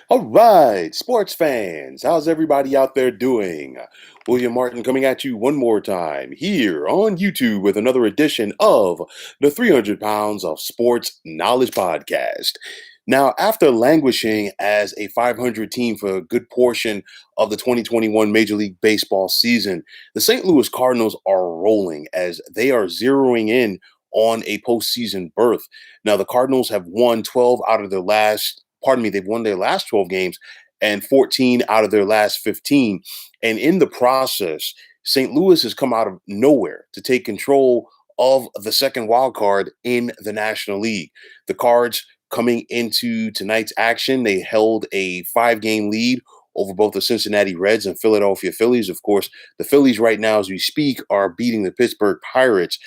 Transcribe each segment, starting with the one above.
All right, sports fans, how's everybody out there doing? William Martin coming at you one more time here on YouTube with another edition of the 300 Pounds of Sports Knowledge Podcast. Now, after languishing as a 500 team for a good portion of the 2021 Major League Baseball season, the St. Louis Cardinals are rolling as they are zeroing in on a postseason berth. Now, the Cardinals have won 12 out of their last they've won their last 12 games and 14 out of their last 15. And in the process, St. Louis has come out of nowhere to take control of the second wild card in the National League. The Cards coming into tonight's action, they held a 5-game lead over both the Cincinnati Reds and Philadelphia Phillies. Of course, the Phillies right now, as we speak, are beating the Pittsburgh Pirates.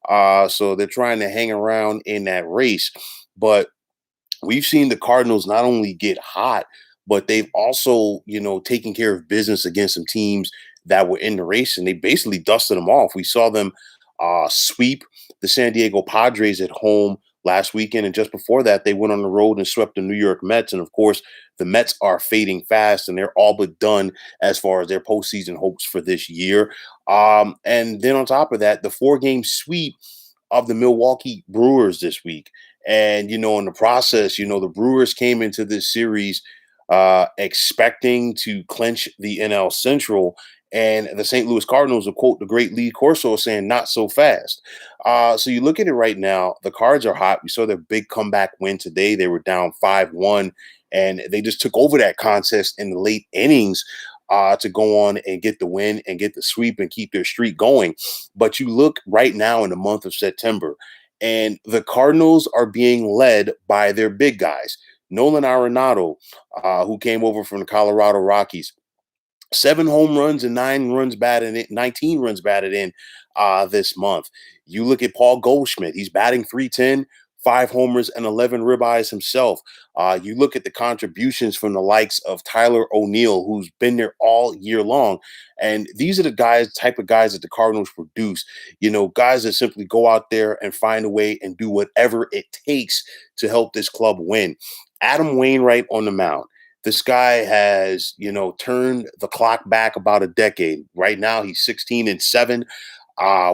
So they're trying to hang around in that race. But we've seen the Cardinals not only get hot, but they've also, taken care of business against some teams that were in the race, and they basically dusted them off. We saw them sweep the San Diego Padres at home last weekend, and just before that, they went on the road and swept the New York Mets. And of course, the Mets are fading fast, and they're all but done as far as their postseason hopes for this year. And then on top of that, the 4-game sweep of the Milwaukee Brewers this week. And, in the process, the Brewers came into this series expecting to clinch the NL Central. And the St. Louis Cardinals, to quote the great Lee Corso, saying, not so fast. So you look at it right now, the Cards are hot. We saw their big comeback win today. They were down 5-1, and they just took over that contest in the late innings to go on and get the win and get the sweep and keep their streak going. But you look right now in the month of September, and the Cardinals are being led by their big guys. Nolan Arenado, who came over from the Colorado Rockies, 7 home runs and 19 runs batted in this month. You look at Paul Goldschmidt; he's batting 310, 5 homers and 11 ribeyes himself. You look at the contributions from the likes of Tyler O'Neill, who's been there all year long, and these are the type of guys that the Cardinals produce. Guys that simply go out there and find a way and do whatever it takes to help this club win. Adam Wainwright on the mound. This guy has, turned the clock back about a decade. Right now, he's 16-7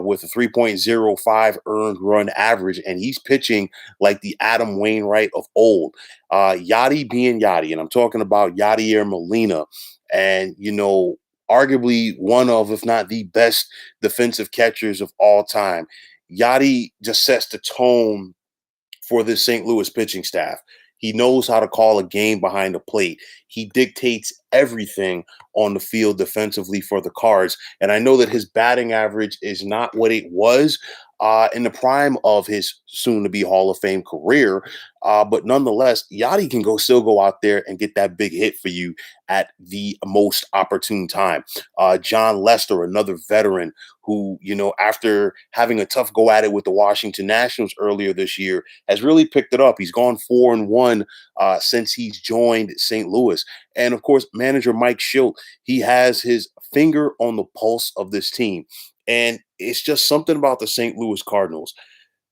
with a 3.05 earned run average, and he's pitching like the Adam Wainwright of old. Yadi being Yadi, and I'm talking about Yadier Molina, and arguably one of, if not the best defensive catchers of all time. Yadi just sets the tone for this St. Louis pitching staff. He knows how to call a game behind the plate. He dictates everything on the field defensively for the Cards. And I know that his batting average is not what it was in the prime of his soon-to-be Hall of Fame career. But nonetheless, Yachty can still go out there and get that big hit for you at the most opportune time. John Lester, another veteran who, after having a tough go at it with the Washington Nationals earlier this year, has really picked it up. He's gone 4-1 since he's joined St. Louis. And of course, manager Mike Schilt, he has his finger on the pulse of this team. And it's just something about the St. Louis Cardinals.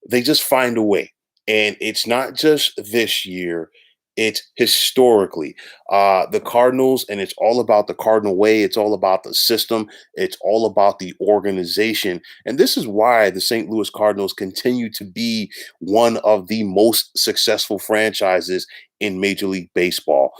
They just find a way. And it's not just this year, it's historically. The Cardinals, and it's all about the Cardinal way. It's all about the system. It's all about the organization. And this is why the St. Louis Cardinals continue to be one of the most successful franchises in Major League Baseball.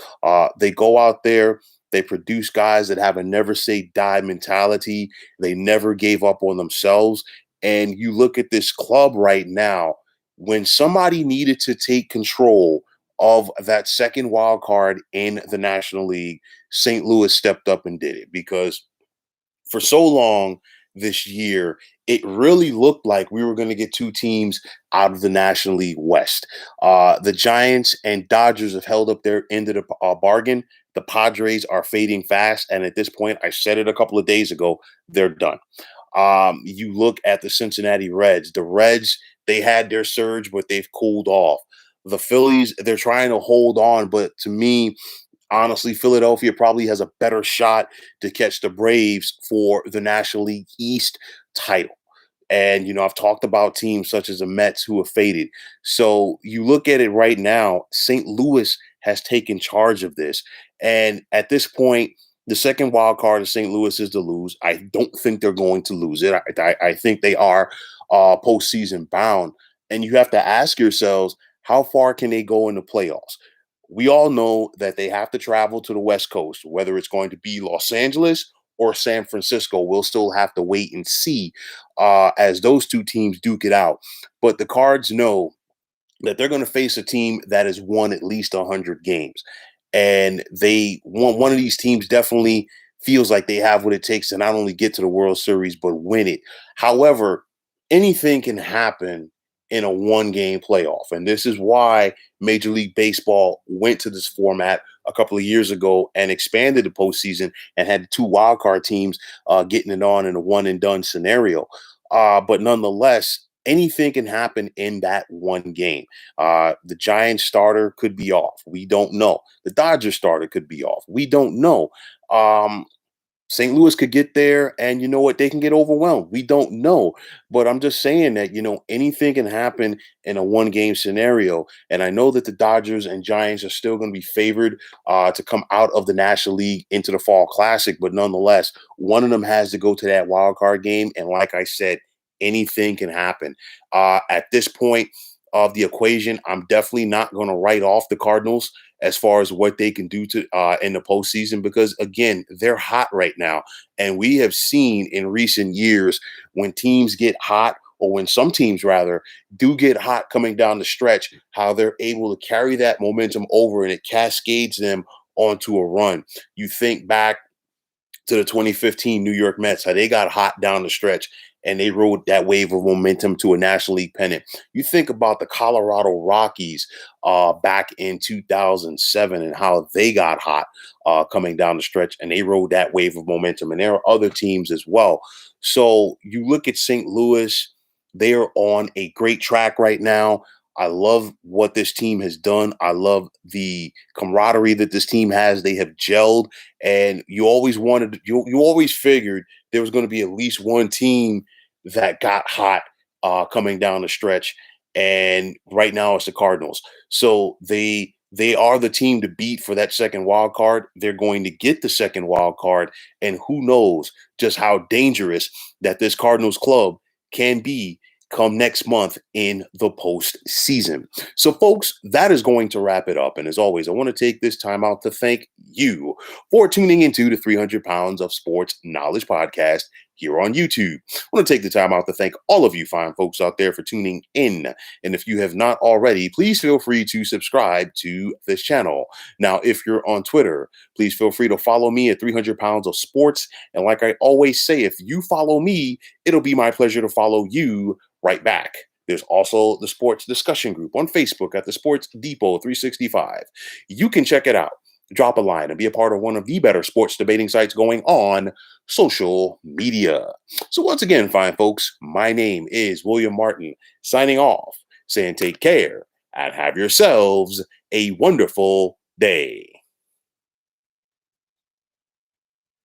They go out there, they produce guys that have a never say die mentality. They never gave up on themselves. And you look at this club right now, when somebody needed to take control of that second wild card in the National League, St. Louis stepped up and did it because for so long this year, it really looked like we were going to get two teams out of the National League West. The Giants and Dodgers have held up their end of the bargain. The Padres are fading fast. And at this point, I said it a couple of days ago, they're done. You look at the Cincinnati Reds. The Reds, they had their surge, but they've cooled off. The Phillies, they're trying to hold on, but to me, honestly, Philadelphia probably has a better shot to catch the Braves for the National League East title. And, I've talked about teams such as the Mets who have faded. So you look at it right now, St. Louis has taken charge of this. And at this point, the second wild card of St. Louis is to lose. I don't think they're going to lose it. I think they are postseason bound. And you have to ask yourselves, how far can they go in the playoffs? We all know that they have to travel to the West Coast, whether it's going to be Los Angeles or San Francisco. We'll still have to wait and see as those two teams duke it out. But the Cards know that they're going to face a team that has won at least 100 games. And they want one of these teams definitely feels like they have what it takes to not only get to the World Series, but win it. However, anything can happen in a one game playoff. And this is why Major League Baseball went to this format a couple of years ago and expanded the postseason and had two wild card teams getting it on in a one and done scenario. But nonetheless, anything can happen in that one game. The Giants starter could be off. We don't know. The Dodgers starter could be off. We don't know. St. Louis could get there and you know what? They can get overwhelmed. We don't know. But I'm just saying that, anything can happen in a one game scenario. And I know that the Dodgers and Giants are still going to be favored to come out of the National League into the Fall Classic. But nonetheless, one of them has to go to that wild card game. And like I said, anything can happen. At this point of the equation, I'm definitely not going to write off the Cardinals as far as what they can do to in the postseason, because again, they're hot right now. And we have seen in recent years when teams get hot, or when some teams rather do get hot coming down the stretch, how they're able to carry that momentum over and it cascades them onto a run. You think back to the 2015 New York Mets, how they got hot down the stretch and they rode that wave of momentum to a National League pennant. You think about the Colorado Rockies back in 2007 and how they got hot coming down the stretch and they rode that wave of momentum. And there are other teams as well. So you look at St. Louis, they are on a great track right now. I love what this team has done. I love the camaraderie that this team has. They have gelled, and you always figured there was going to be at least one team that got hot coming down the stretch. And right now it's the Cardinals. So they are the team to beat for that second wild card. They're going to get the second wild card, and who knows just how dangerous that this Cardinals club can be come next month in the postseason. So, folks, that is going to wrap it up. And as always, I want to take this time out to thank you for tuning into the 300 Pounds of Sports Knowledge podcast here on YouTube. I want to take the time out to thank all of you fine folks out there for tuning in. And if you have not already, please feel free to subscribe to this channel. Now, if you're on Twitter, please feel free to follow me at 300 Pounds of Sports. And like I always say, if you follow me, it'll be my pleasure to follow you right back. There's also the sports discussion group on Facebook at the Sports Depot 365. You can check it out. Drop a line and be a part of one of the better sports debating sites going on social media. So once again, fine folks, my name is William Martin, signing off, saying take care and have yourselves a wonderful day.